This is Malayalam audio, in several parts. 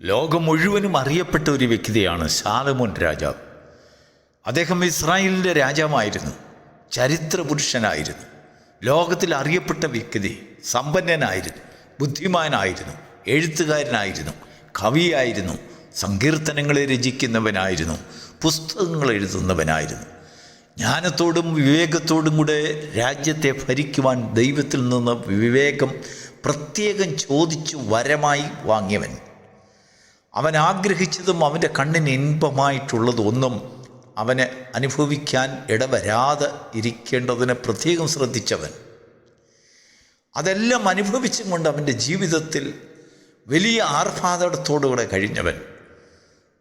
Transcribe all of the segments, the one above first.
ലോകം മുഴുവനും അറിയപ്പെട്ട ഒരു വ്യക്തിയാണ് ശാലോമോൻ രാജാവ്. അദ്ദേഹം ഇസ്രായേലിൻ്റെ രാജാവായിരുന്നു, ചരിത്ര പുരുഷനായിരുന്നു, ലോകത്തിൽ അറിയപ്പെട്ട വ്യക്തി, സമ്പന്നനായിരുന്നു, ബുദ്ധിമാനായിരുന്നു, എഴുത്തുകാരനായിരുന്നു, കവിയായിരുന്നു, സങ്കീർത്തനങ്ങളെ രചിക്കുന്നവനായിരുന്നു, പുസ്തകങ്ങൾ എഴുതുന്നവനായിരുന്നു. ജ്ഞാനത്തോടും വിവേകത്തോടും കൂടെ രാജ്യത്തെ ഭരിക്കുവാൻ ദൈവത്തിൽ നിന്ന് വിവേകം പ്രത്യേകം ചോദിച്ചു വരമായി വാങ്ങിയവൻ. അവൻ ആഗ്രഹിച്ചതും അവൻ്റെ കണ്ണിന് ഇൻപമായിട്ടുള്ളതൊന്നും അവന് അനുഭവിക്കാൻ ഇടവരാതെ ഇരിക്കേണ്ടതിന് പ്രത്യേകം ശ്രദ്ധിച്ചവൻ. അതെല്ലാം അനുഭവിച്ചും കൊണ്ട് അവൻ്റെ ജീവിതത്തിൽ വലിയ ആർഭാദത്തോടുകൂടെ കഴിഞ്ഞവൻ.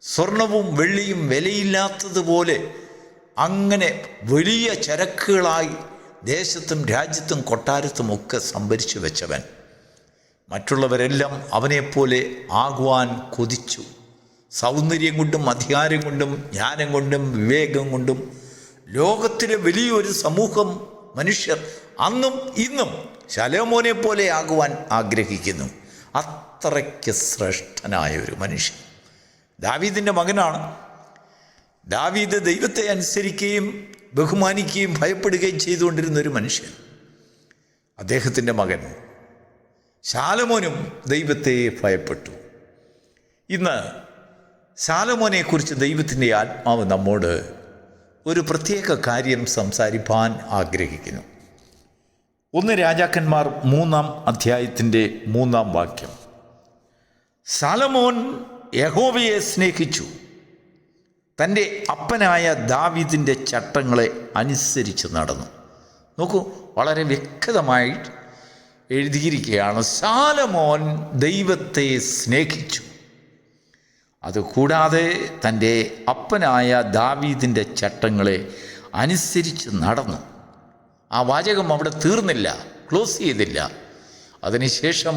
സ്വർണവും വെള്ളിയും വിലയില്ലാത്തതുപോലെ അങ്ങനെ വലിയ ചരക്കുകളായി ദേശത്തും രാജ്യത്തും കൊട്ടാരത്തുമൊക്കെ സംഭരിച്ചു വെച്ചവൻ. മറ്റുള്ളവരെല്ലാം അവനെപ്പോലെ ആകുവാൻ കൊതിച്ചു. സൗന്ദര്യം കൊണ്ടും അധികാരം കൊണ്ടും ജ്ഞാനം കൊണ്ടും വിവേകം കൊണ്ടും ലോകത്തിലെ വലിയൊരു സമൂഹം മനുഷ്യർ അന്നും ഇന്നും ശലോമോനെ പോലെ ആകുവാൻ ആഗ്രഹിക്കുന്നു. അത്രയ്ക്ക് ശ്രേഷ്ഠനായ ഒരു മനുഷ്യൻ. ദാവീദിൻ്റെ മകനാണ്. ദാവീദ് ദൈവത്തെ അനുസരിക്കുകയും ബഹുമാനിക്കുകയും ഭയപ്പെടുകയും ചെയ്തുകൊണ്ടിരുന്ന ഒരു മനുഷ്യൻ. അദ്ദേഹത്തിൻ്റെ മകൻ ശാലോമോനും ദൈവത്തെ ഭയപ്പെട്ടു. ഇന്ന് ശാലോമോനെക്കുറിച്ച് ദൈവത്തിൻ്റെ ആത്മാവ് നമ്മോട് ഒരു പ്രത്യേക കാര്യം സംസാരിപ്പാൻ ആഗ്രഹിക്കുന്നു. 1 രാജാക്കന്മാർ 3-ാം അധ്യായത്തിൻ്റെ 3-ാം വാക്യം. ശാലോമോൻ യഹോവയെ സ്നേഹിച്ചു, തൻ്റെ അപ്പനായ ദാവീദിൻ്റെ ചട്ടങ്ങളെ അനുസരിച്ച് നടന്നു. നോക്കൂ, വളരെ വ്യക്തമായി എഴുതിയിരിക്കുകയാണ്, ശാലോമോൻ ദൈവത്തെ സ്നേഹിച്ചു, അതുകൂടാതെ തൻ്റെ അപ്പനായ ദാവീദിൻ്റെ ചട്ടങ്ങളെ അനുസരിച്ച് നടന്നു. ആ വാചകം അവിടെ തീർന്നില്ല, ക്ലോസ് ചെയ്തില്ല. അതിനുശേഷം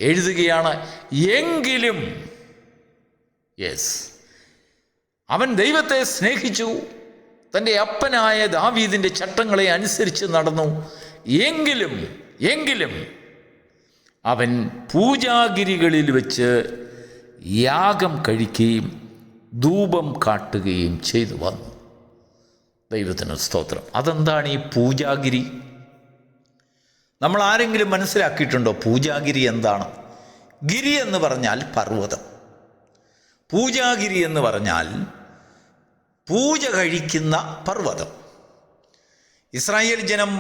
എഴുതുകയാണ്, എങ്കിലും അവൻ ദൈവത്തെ സ്നേഹിച്ചു, തൻ്റെ അപ്പനായ ദാവീദിൻ്റെ ചട്ടങ്ങളെ അനുസരിച്ച് നടന്നു. എങ്കിലും അവൻ പൂജാഗിരികളിൽ വെച്ച് യാഗം കഴിക്കുകയും ധൂപം കാട്ടുകയും ചെയ്തു വന്നു. ദൈവത്തിന് സ്തോത്രം. അതെന്താണ് ഈ പൂജാഗിരി? നമ്മൾ ആരെങ്കിലും മനസ്സിലാക്കിയിട്ടുണ്ടോ പൂജാഗിരി എന്താണ്? ഗിരി എന്ന് പറഞ്ഞാൽ പർവ്വതം, പൂജാഗിരി എന്ന് പറഞ്ഞാൽ പൂജ കഴിക്കുന്ന പർവ്വതം. ഇസ്രായേൽ ജനം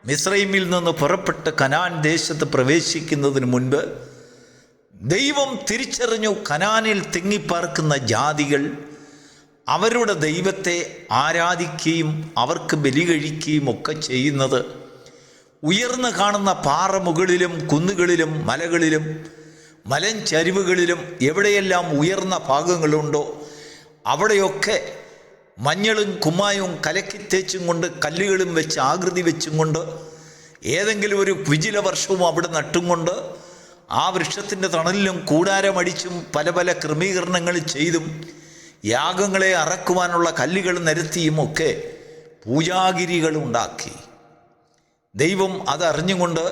മിസ്രൈമിൽ നിന്ന് പുറപ്പെട്ട് കനാൻ ദേശത്ത് പ്രവേശിക്കുന്നതിന് മുൻപ് ദൈവം തിരിച്ചറിഞ്ഞു, കനാനിൽ തിങ്ങിപ്പാർക്കുന്ന ജാതികൾ അവരുടെ ദൈവത്തെ ആരാധിക്കുകയും അവർക്ക് ബലി കഴിക്കുകയും ഒക്കെ ചെയ്യുന്നത് ഉയർന്നു കാണുന്ന പാറമുകളിലും കുന്നുകളിലും മലകളിലും മലഞ്ചരിവുകളിലും എവിടെയെല്ലാം ഉയർന്ന ഭാഗങ്ങളുണ്ടോ അവിടെയൊക്കെ മഞ്ഞളും കുമ്മായവും കലക്കി തേച്ചും കൊണ്ട് കല്ലുകളും വെച്ച് ആകൃതി വെച്ചും കൊണ്ട് ഏതെങ്കിലും ഒരു കുജില വർഷവും അവിടെ നട്ടും കൊണ്ട് ആ വൃക്ഷത്തിൻ്റെ തണലിലും കൂടാരമടിച്ചും പല പല ക്രമീകരണങ്ങൾ ചെയ്തും യാഗങ്ങളെ അറക്കുവാനുള്ള കല്ലുകൾ നിരത്തിയും ഒക്കെ പൂജാഗിരികൾ ഉണ്ടാക്കി. ദൈവം അതറിഞ്ഞുകൊണ്ട്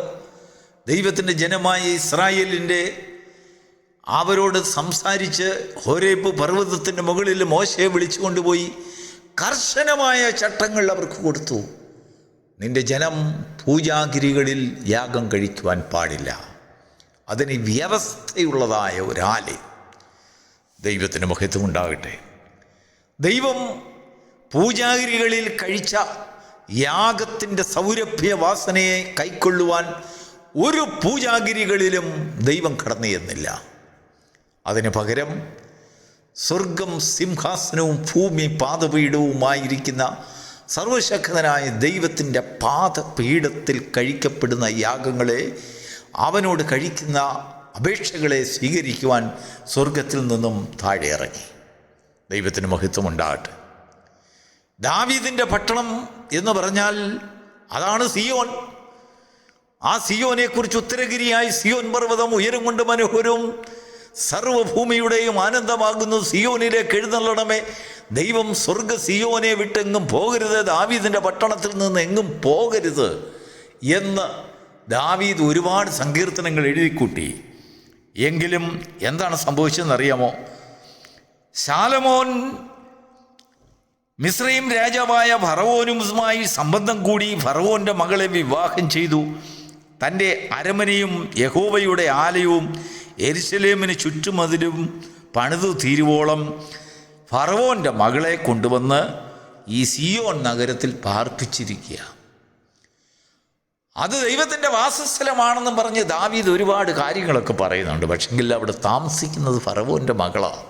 ദൈവത്തിൻ്റെ ജനമായ ഇസ്രായേലിൻ്റെ അവരോട് സംസാരിച്ച് ഹോരേബ് പർവ്വതത്തിൻ്റെ മുകളിൽ മോശയെ വിളിച്ചു കൊണ്ടുപോയി കർശനമായ ചട്ടങ്ങൾ അവർക്ക് കൊടുത്തു. നിന്റെ ജനം പൂജാഗിരികളിൽ യാഗം കഴിക്കുവാൻ പാടില്ല. അതിന് വ്യവസ്ഥയുള്ളതായ ഒരാലയം. ദൈവത്തിന് മഹത്വം ഉണ്ടാകട്ടെ. ദൈവം പൂജാഗിരികളിൽ കഴിച്ച യാഗത്തിൻ്റെ സൗരഭ്യവാസനയെ കൈക്കൊള്ളുവാൻ ഒരു പൂജാഗിരികളിലും ദൈവം കടന്നു ചെന്നില്ല. അതിന് പകരം സ്വർഗം സിംഹാസനവും ഭൂമി പാദപീഠവുമായിരിക്കുന്ന സർവശക്തനായ ദൈവത്തിൻ്റെ പാദപീഠത്തിൽ കഴിക്കപ്പെടുന്ന യാഗങ്ങളെ, അവനോട് കഴിക്കുന്ന അപേക്ഷകളെ സ്വീകരിക്കുവാൻ സ്വർഗത്തിൽ നിന്നും താഴെ ഇറങ്ങി. ദൈവത്തിന് മഹത്വം ഉണ്ടാകട്ടെ. ദാവീദിൻ്റെ പട്ടണം എന്ന് പറഞ്ഞാൽ അതാണ് സിയോൻ. ആ സിയോനെക്കുറിച്ച് ഉത്തരഗിരിയായി സിയോൻ പർവ്വതം ഉയരം കൊണ്ട് മനോഹരവും സർവഭൂമിയുടെയും ആനന്ദമാകുന്നു. സിയോനിലേക്ക് എഴുന്നള്ളണമേ. ദൈവം സ്വർഗ സിയോനെ വിട്ടെങ്ങും പോകരുത്, ദാവീദിൻ്റെ പട്ടണത്തിൽ നിന്ന് എങ്ങും പോകരുത് എന്ന് ദാവീദ് ഒരുപാട് സങ്കീർത്തനങ്ങൾ എഴുതിക്കൂട്ടി. എങ്കിലും എന്താണ് സംഭവിച്ചതെന്നറിയാമോ? ശാലോമോൻ മിസ്രയീം രാജാവായ ഫറവോനുമായി സംബന്ധം കൂടി ഫറവോൻ്റെ മകളെ വിവാഹം ചെയ്തു. തൻ്റെ അരമനയും യഹോവയുടെ ആലയവും യെരുശലേമിന് ചുറ്റുമതിലും പണിതു തീരുവോളം ഫറവോൻ്റെ മകളെ കൊണ്ടുവന്ന് ഈ സിയോൻ നഗരത്തിൽ പാർപ്പിച്ചിരിക്കുക. അത് ദൈവത്തിൻ്റെ വാസസ്ഥലമാണെന്നും പറഞ്ഞ് ദാവീദ് ഒരുപാട് കാര്യങ്ങളൊക്കെ പറയുന്നുണ്ട്. പക്ഷെങ്കിൽ അവിടെ താമസിക്കുന്നത് ഫറവോൻ്റെ മകളാണ്.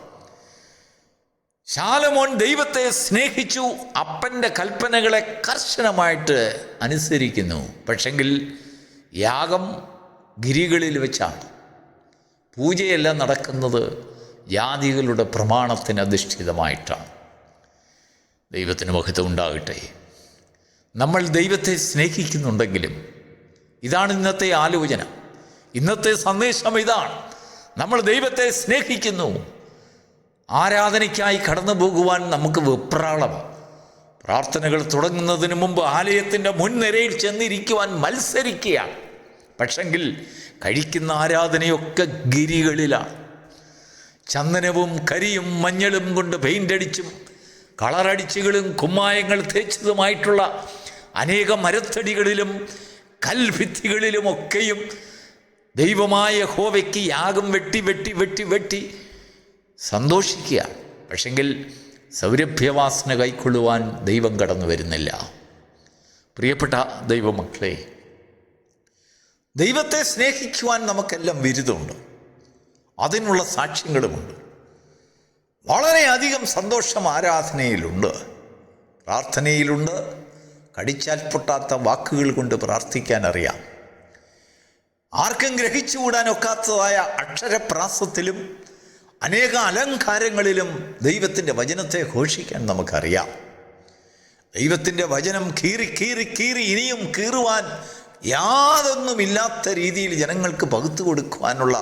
ശാലോമോൻ ദൈവത്തെ സ്നേഹിച്ചു, അപ്പൻ്റെ കൽപ്പനകളെ കർശനമായിട്ട് അനുസരിക്കുന്നു. പക്ഷെങ്കിൽ യാഗം ഗിരികളിൽ വെച്ചാണ്. പൂജയെല്ലാം നടക്കുന്നത് ജാതികളുടെ പ്രമാണത്തിന് അധിഷ്ഠിതമായിട്ടാണ്. ദൈവത്തിന് മഹത്വം ഉണ്ടാകട്ടെ. നമ്മൾ ദൈവത്തെ സ്നേഹിക്കുന്നുണ്ടെങ്കിലും ഇതാണ് ഇന്നത്തെ ആലോചന, ഇന്നത്തെ സന്ദേശം ഇതാണ്. നമ്മൾ ദൈവത്തെ സ്നേഹിക്കുന്നു. ആരാധനയ്ക്കായി കടന്നു പോകുവാൻ നമുക്ക് വെപ്രാളമാണ്. പ്രാർത്ഥനകൾ തുടങ്ങുന്നതിന് മുമ്പ് ആലയത്തിൻ്റെ മുൻനിരയിൽ ചെന്നിരിക്കുവാൻ മത്സരിക്കുകയാണ്. പക്ഷെങ്കിൽ കഴിക്കുന്ന ആരാധനയൊക്കെ ഗിരികളിലാണ്. ചന്ദനവും കരിയും മഞ്ഞളും കൊണ്ട് പെയിൻ്റടിച്ചും കളറടിച്ചുകളും കുമ്മായങ്ങൾ തേച്ചതുമായിട്ടുള്ള അനേക മരത്തടികളിലും കൽഭിത്തികളിലുമൊക്കെയും ദൈവമായ യഹോവയ്ക്ക് യാഗം വെട്ടി വെട്ടി വെട്ടി വെട്ടി സന്തോഷിക്കുക. പക്ഷെങ്കിൽ സൗരഭ്യവാസന കൈക്കൊള്ളുവാൻ ദൈവം കടന്നു വരുന്നില്ല. പ്രിയപ്പെട്ട ദൈവമക്കളെ, ദൈവത്തെ സ്നേഹിക്കുവാൻ നമുക്കെല്ലാം വിരുദ്ധമുണ്ട്, അതിനുള്ള സാക്ഷ്യങ്ങളുമുണ്ട്. വളരെയധികം സന്തോഷം ആരാധനയിലുണ്ട്, പ്രാർത്ഥനയിലുണ്ട്. കടിച്ചാൽ പൊട്ടാത്ത വാക്കുകൾ കൊണ്ട് പ്രാർത്ഥിക്കാൻ അറിയാം. ആർക്കും ഗ്രഹിച്ചുകൂടാനൊക്കാത്തതായ അക്ഷരപ്രാസത്തിലും അനേക അലങ്കാരങ്ങളിലും ദൈവത്തിൻ്റെ വചനത്തെ ഘോഷിക്കാൻ നമുക്കറിയാം. ദൈവത്തിൻ്റെ വചനം കീറി കീറി കീറി ഇനിയും കീറുവാൻ യാതൊന്നുമില്ലാത്ത രീതിയിൽ ജനങ്ങൾക്ക് പകുത്തു കൊടുക്കുവാനുള്ള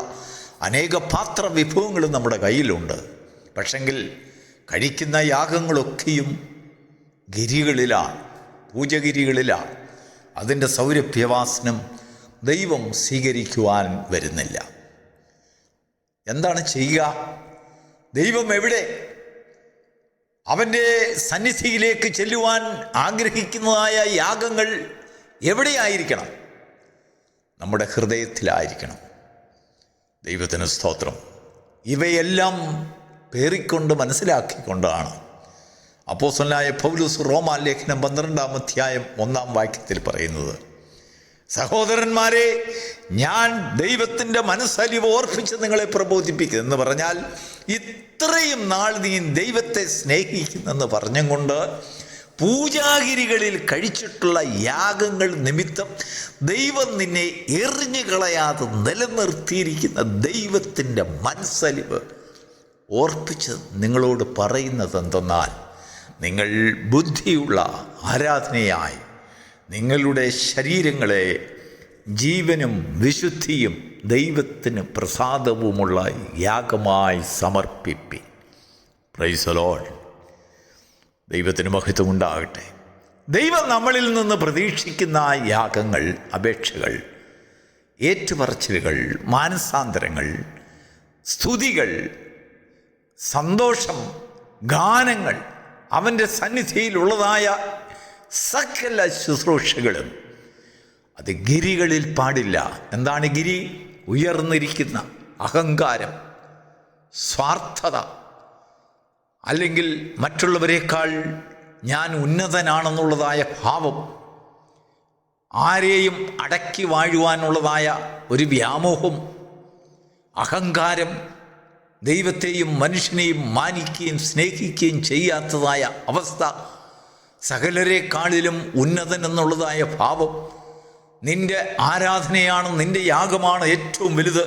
അനേക പാത്ര വിഭവങ്ങളും നമ്മുടെ കയ്യിലുണ്ട്. പക്ഷെങ്കിൽ കഴിക്കുന്ന യാഗങ്ങളൊക്കെയും ഗിരികളിലാണ്, പൂജഗിരികളിലാണ്. അതിൻ്റെ സൗരഭ്യവാസനം ദൈവം സ്വീകരിക്കുവാൻ വരുന്നില്ല. എന്താണ് ചെയ്യുക? ദൈവം എവിടെ? അവൻ്റെ സന്നിധിയിലേക്ക് ചെല്ലുവാൻ ആഗ്രഹിക്കുന്നതായ യാഗങ്ങൾ എവിടെയായിരിക്കണം? നമ്മുടെ ഹൃദയത്തിലായിരിക്കണം. ദൈവത്തിന് സ്തോത്രം. ഇവയെല്ലാം പേറിക്കൊണ്ട് മനസ്സിലാക്കിക്കൊണ്ടാണ് അപ്പോസ്തലനായ പൗലോസ് റോമാലേഖനം 12-ാം അധ്യായം 1-ാം വാക്യത്തിൽ പറയുന്നത്, സഹോദരന്മാരെ, ഞാൻ ദൈവത്തിൻ്റെ മനസ്സലിവ് ഓർപ്പിച്ച് നിങ്ങളെ പ്രബോധിപ്പിക്കുന്നു എന്ന് പറഞ്ഞാൽ, ഇത്രയും നാൾ നീ ദൈവത്തെ സ്നേഹിക്കുന്നെന്ന് പറഞ്ഞും കൊണ്ട് പൂജാഗിരികളിൽ കഴിച്ചിട്ടുള്ള യാഗങ്ങൾ നിമിത്തം ദൈവം നിന്നെ എറിഞ്ഞു കളയാതെ നിലനിർത്തിയിരിക്കുന്ന ദൈവത്തിൻ്റെ മനസ്സലിവ് ഓർപ്പിച്ച് നിങ്ങളോട് പറയുന്നത് എന്തെന്നാൽ, നിങ്ങൾ ബുദ്ധിയുള്ള ആരാധനയായി നിങ്ങളുടെ ശരീരങ്ങളെ ജീവനും വിശുദ്ധിയും ദൈവത്തിന് പ്രസാദവുമുള്ള യാഗമായി സമർപ്പിപ്പി. Praise the Lord. ദൈവത്തിന് മഹത്വം ഉണ്ടാകട്ടെ. ദൈവം നമ്മളിൽ നിന്ന് പ്രതീക്ഷിക്കുന്ന യാഗങ്ങൾ, അപേക്ഷകൾ, ഏറ്റുപറച്ചിലുകൾ, മാനസാന്തരങ്ങൾ, സ്തുതികൾ, സന്തോഷം, ഗാനങ്ങൾ, അവൻ്റെ സന്നിധിയിലുള്ളതായ സകല ശുശ്രൂഷകളും അത് ഗിരികളിൽ പാടില്ല. എന്താണ് ഗിരി? ഉയർന്നിരിക്കുന്ന അഹങ്കാരം, സ്വാർത്ഥത, അല്ലെങ്കിൽ മറ്റുള്ളവരെക്കാൾ ഞാൻ ഉന്നതനാണെന്നുള്ളതായ ഭാവം, ആരെയും അടക്കി വാഴുവാനുള്ളതായ ഒരു വ്യാമോഹം, അഹങ്കാരം, ദൈവത്തെയും മനുഷ്യനെയും മാനിക്കുകയും സ്നേഹിക്കുകയും ചെയ്യാത്തതായ അവസ്ഥ, സകലരെക്കാളിലും ഉന്നതൻ എന്നുള്ളതായ ഭാവം, നിൻ്റെ ആരാധനയാണ്, നിൻ്റെ യാഗമാണ് ഏറ്റവും വലുത്,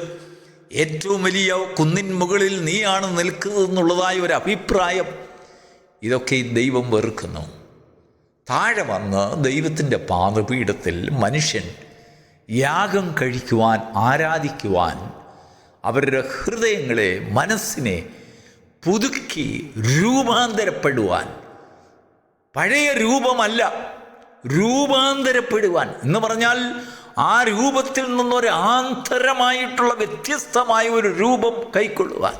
ഏറ്റവും വലിയ കുന്നിൻ മുകളിൽ നീയാണ് നിൽക്കുന്നതെന്നുള്ളതായ ഒരു അഭിപ്രായം, ഇതൊക്കെ ദൈവം വെറുക്കുന്നു. താഴെ വന്ന് ദൈവത്തിൻ്റെ പാദപീഠത്തിൽ മനുഷ്യൻ യാഗം കഴിക്കുവാൻ, ആരാധിക്കുവാൻ, അവരുടെ ഹൃദയങ്ങളെ, മനസ്സിനെ പുതുക്കി രൂപാന്തരപ്പെടുവാൻ, പഴയ രൂപമല്ല, രൂപാന്തരപ്പെടുവാൻ എന്ന് പറഞ്ഞാൽ ആ രൂപത്തിൽ നിന്നൊരു ആന്തരമായിട്ടുള്ള വ്യത്യസ്തമായ ഒരു രൂപം കൈക്കൊള്ളുവാൻ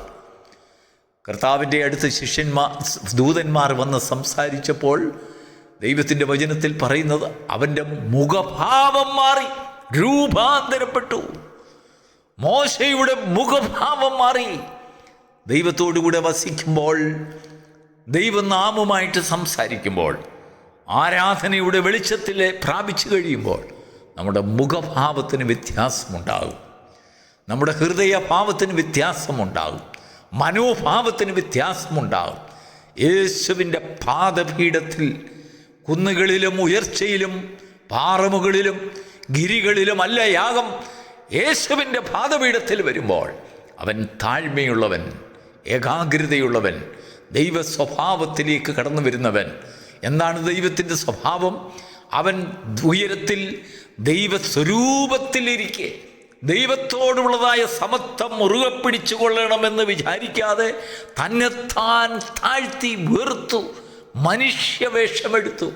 കർത്താവിൻ്റെ അടുത്ത് ദൂതന്മാർ വന്ന് സംസാരിച്ചപ്പോൾ ദൈവത്തിൻ്റെ വചനത്തിൽ പറയുന്നത് അവൻ്റെ മുഖഭാവം മാറി, രൂപാന്തരപ്പെട്ടു. മോശയുടെ മുഖഭാവം മാറി. ദൈവത്തോടുകൂടെ വസിക്കുമ്പോൾ, ദൈവനാമമായിട്ട് സംസാരിക്കുമ്പോൾ, ആരാധനയുടെ വെളിച്ചത്തിൽ പ്രാപിച്ചു കഴിയുമ്പോൾ നമ്മുടെ മുഖഭാവത്തിന് വ്യത്യാസമുണ്ടാകും, നമ്മുടെ ഹൃദയഭാവത്തിന് വ്യത്യാസമുണ്ടാകും, മനോഭാവത്തിന് വ്യത്യാസമുണ്ടാകും. യേശുവിൻ്റെ പാദപീഠത്തിൽ കുന്നുകളിലും ഉയർച്ചയിലും പാറമുകളിലും ഗിരികളിലും അല്ല യാഗം. യേശുവിൻ്റെ പാദപീഠത്തിൽ വരുമ്പോൾ അവൻ താഴ്മയുള്ളവൻ, ഏകാഗ്രതയുള്ളവൻ, ദൈവ സ്വഭാവത്തിലേക്ക് കടന്നു വരുന്നവൻ. എന്താണ് ദൈവത്തിൻ്റെ സ്വഭാവം? അവൻ ഉയരത്തിൽ ദൈവസ്വരൂപത്തിലിരിക്കെ ദൈവത്തോടുള്ളതായ സമത്വം മുറുകെ പിടിച്ചു കൊള്ളണമെന്ന് വിചാരിക്കാതെ തന്നെത്താൻ താഴ്ത്തി വെറുത്തു, മനുഷ്യവേഷമെടുത്തു.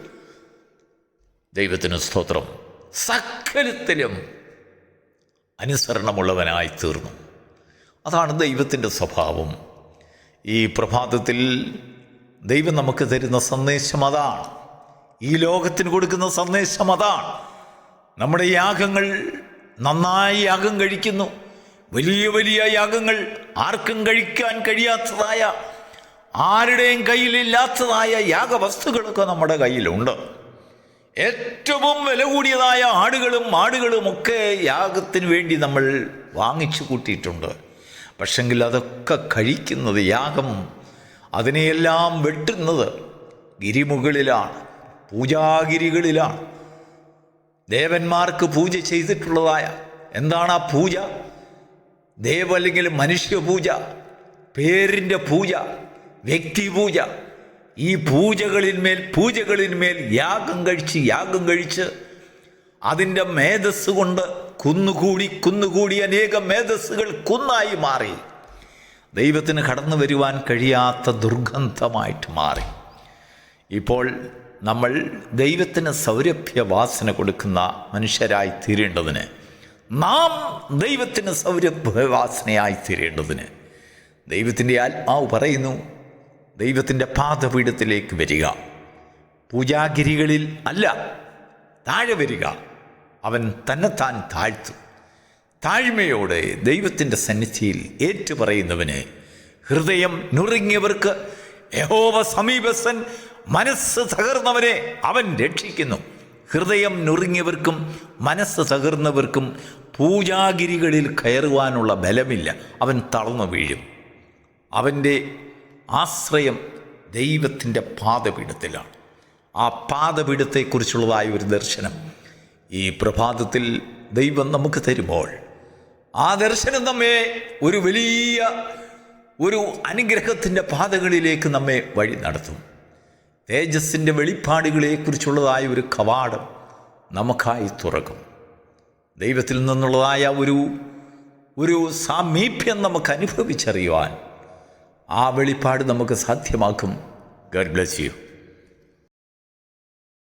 ദൈവത്തിന് സ്തോത്രം. സകലത്തിലും അനുസരണമുള്ളവനായി തീർന്നു. അതാണ് ദൈവത്തിൻ്റെ സ്വഭാവം. ഈ പ്രഭാതത്തിൽ ദൈവം നമുക്ക് തരുന്ന സന്ദേശം അതാണ്. ഈ ലോകത്തിന് കൊടുക്കുന്ന സന്ദേശം അതാണ്. നമ്മുടെ യാഗങ്ങൾ നന്നായി യാഗം കഴിക്കുന്നു. വലിയ വലിയ യാഗങ്ങൾ, ആർക്കും കഴിക്കാൻ കഴിയാത്തതായ, ആരുടെയും കയ്യിലില്ലാത്തതായ യാഗവസ്തുക്കളൊക്കെ നമ്മുടെ കയ്യിലുണ്ട്. ഏറ്റവും വില കൂടിയതായ ആടുകളും മാടുകളുമൊക്കെ യാഗത്തിന് വേണ്ടി നമ്മൾ വാങ്ങിച്ചു കൂട്ടിയിട്ടുണ്ട്. പക്ഷെങ്കിൽ അതൊക്കെ കഴിക്കുന്നത്, യാഗം അതിനെയെല്ലാം വെട്ടുന്നത് ഗിരിമുകളിലാണ്, പൂജാഗിരികളിലാണ്. ദേവന്മാർക്ക് പൂജ ചെയ്തിട്ടുള്ളതായ, എന്താണ് ആ പൂജ? അല്ലെങ്കിൽ മനുഷ്യപൂജ, പേരിൻ്റെ പൂജ, വ്യക്തിപൂജ. ഈ പൂജകളിന്മേൽ യാഗം കഴിച്ച് അതിൻ്റെ മേധസ് കൊണ്ട് കുന്നുകൂടി അനേകം മേധസ്സുകൾ കുന്നായി മാറി ദൈവത്തിന് കടന്നു വരുവാൻ കഴിയാത്ത ദുർഗന്ധമായിട്ട് മാറി. ഇപ്പോൾ നമ്മൾ ദൈവത്തിന് സൗരഭ്യവാസന കൊടുക്കുന്ന മനുഷ്യരായി തീരേണ്ടതിന്, നാം ദൈവത്തിന് സൗരഭ്യവാസനയായി തീരേണ്ടതിന് ദൈവത്തിൻ്റെ ആത്മാവ് പറയുന്നു, ദൈവത്തിൻ്റെ പാദപീഠത്തിലേക്ക് വരിക. പൂജാഗിരികളിൽ അല്ല, താഴെ വരിക. അവൻ തന്നെത്താൻ താഴ്ത്തും. താഴ്മയോടെ ദൈവത്തിൻ്റെ സന്നിധിയിൽ ഏറ്റുപറയുന്നവന്, ഹൃദയം നുറുങ്ങിയവർക്ക് യഹോവ സമീപസ്ഥൻ, മനസ്സ് തകർന്നവനെ അവൻ രക്ഷിക്കുന്നു. ഹൃദയം നുറുങ്ങിയവർക്കും മനസ്സ് തകർന്നവർക്കും പൂജാഗിരികളിൽ കയറുവാനുള്ള ബലമില്ല. അവൻ തളർന്നു വീഴും. അവൻ്റെ ആശ്രയം ദൈവത്തിൻ്റെ പാദപീഠത്തിലാണ്. ആ പാദപീഠത്തെക്കുറിച്ചുള്ളതായ ഒരു ദർശനം ഈ പ്രഭാതത്തിൽ ദൈവം നമുക്ക് തരുമ്പോൾ, ആ ദർശനം നമ്മെ ഒരു വലിയ അനുഗ്രഹത്തിൻ്റെ പാതകളിലേക്ക് നമ്മെ വഴി നടത്തും. തേജസ്സിൻ്റെ വെളിപ്പാടുകളെക്കുറിച്ചുള്ളതായ ഒരു കവാടം നമുക്കായി തുറക്കും. ദൈവത്തിൽ നിന്നുള്ളതായ ഒരു സാമീപ്യം നമുക്ക് അനുഭവിച്ചറിയുവാൻ ആ വെളിപ്പാട് നമുക്ക് സാധ്യമാക്കും. God bless you.